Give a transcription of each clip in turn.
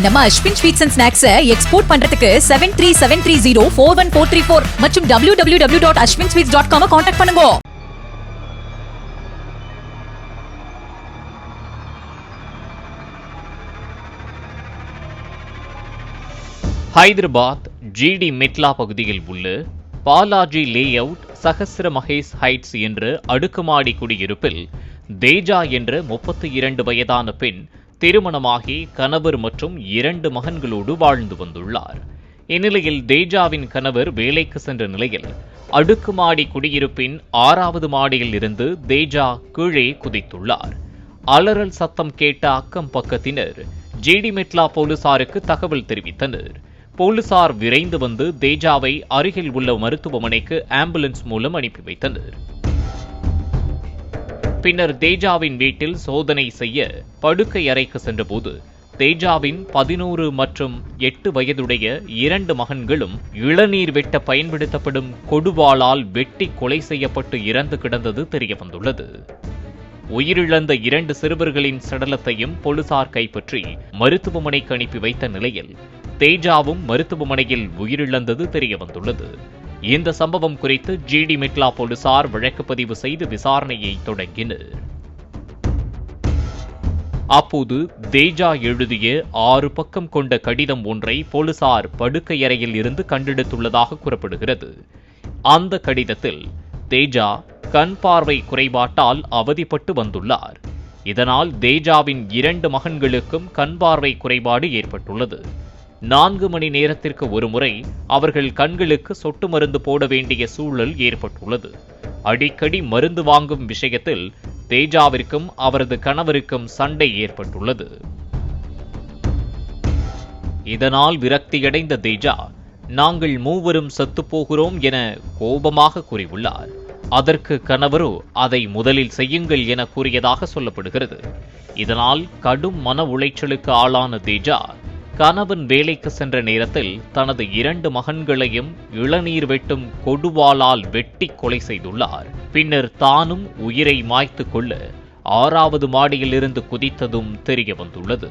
நம்ம Ashwin sweets and snacks export பண்றதுக்கு 7373041434 மற்றும் www.ashwinsweets.com கான்டாக்ட் பண்ணுங்க. ஹைதராபாத் ஜிடி மெட்லா பகுதியில் உள்ள Balaji layout Sahasra Mahesh heights என்ற அடுக்குமாடி குடியிருப்பில் தேஜா என்ற 32 வயதான பெண் திருமணமாகி கணவர் மற்றும் 2 மகன்களோடு வாழ்ந்து வந்துள்ளார். இந்நிலையில் தேஜாவின் கணவர் வேலைக்கு சென்ற நிலையில் அடுக்குமாடி குடியிருப்பின் 6வது மாடியில் இருந்து தேஜா கீழே குதித்துள்ளார். அலறல் சத்தம் கேட்ட அக்கம் பக்கத்தினர் ஜிடி மெட்லா போலீசாருக்கு தகவல் தெரிவித்தனர். போலீசார் விரைந்து வந்து தேஜாவை அருகில் உள்ள மருத்துவமனைக்கு ஆம்புலன்ஸ் மூலம் அனுப்பி வைத்தனர். பின்னர் தேஜாவின் வீட்டில் சோதனை செய்ய படுக்கை அறைக்கு சென்றபோது தேஜாவின் 11 மற்றும் 8 வயதுடைய 2 மகன்களும் இளநீர் வெட்ட பயன்படுத்தப்படும் கொடுவாளால் வெட்டி கொலை செய்யப்பட்டு இறந்து கிடந்தது தெரியவந்துள்ளது. உயிரிழந்த 2 சிறுவர்களின் சடலத்தையும் போலீசார் கைப்பற்றி மருத்துவமனைக்கு அனுப்பி வைத்த நிலையில் தேஜாவும் மருத்துவமனையில் உயிரிழந்தது தெரியவந்துள்ளது. இந்த சம்பவம் குறித்து ஜிடி மெட்லா போலீசார் வழக்கு பதிவு செய்து விசாரணையை தொடங்கினர். அப்போது தேஜா எழுதிய 6 பக்கம் கொண்ட கடிதம் ஒன்றை போலீசார் படுக்கை அறையில் இருந்து கண்டெடுத்துள்ளதாக கூறப்படுகிறது. அந்த கடிதத்தில் தேஜா கண் பார்வை குறைபாட்டால் அவதிப்பட்டு வந்துள்ளார். இதனால் தேஜாவின் 2 மகன்களுக்கும் கண் பார்வை குறைபாடு ஏற்பட்டுள்ளது. 4 மணி நேரத்திற்கு ஒருமுறை அவர்கள் கண்களுக்கு சொட்டு மருந்து போட வேண்டிய சூழல் ஏற்பட்டுள்ளது. அடிக்கடி மருந்து வாங்கும் விஷயத்தில் தேஜாவிற்கும் அவரது கணவருக்கும் சண்டை ஏற்பட்டுள்ளது. இதனால் விரக்தியடைந்த தேஜா, நாங்கள் மூவரும் செத்துப்போகிறோம் என கோபமாக கூறியுள்ளார். அதற்கு கணவரோ அதை முதலில் செய்யுங்கள் என கூறியதாக சொல்லப்படுகிறது. இதனால் கடும் மன உளைச்சலுக்கு ஆளான தேஜா கணவன் வேலைக்கு சென்ற நேரத்தில் தனது 2 மகன்களையும் இளநீர் வெட்டும் கொடுவாளால் வெட்டி கொலை செய்துள்ளார். பின்னர் தானும் உயிரை மாய்த்து கொள்ள 6வது மாடியில் இருந்து குதித்ததும் தெரிய வந்துள்ளது.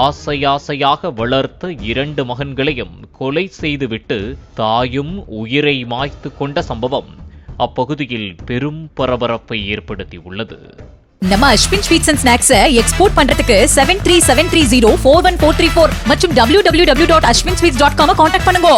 ஆசையாக வளர்த்த 2 மகன்களையும் கொலை செய்துவிட்டு தாயும் உயிரை மாய்த்து கொண்ட சம்பவம் அப்பகுதியில் பெரும் பரபரப்பை ஏற்படுத்தியுள்ளது. நம்ம Ashwin sweets and snacks export பண்றதுக்கு 7373041434 மற்றும் www.ashwinsweets.com கான்டாக்ட் பண்ணுங்க.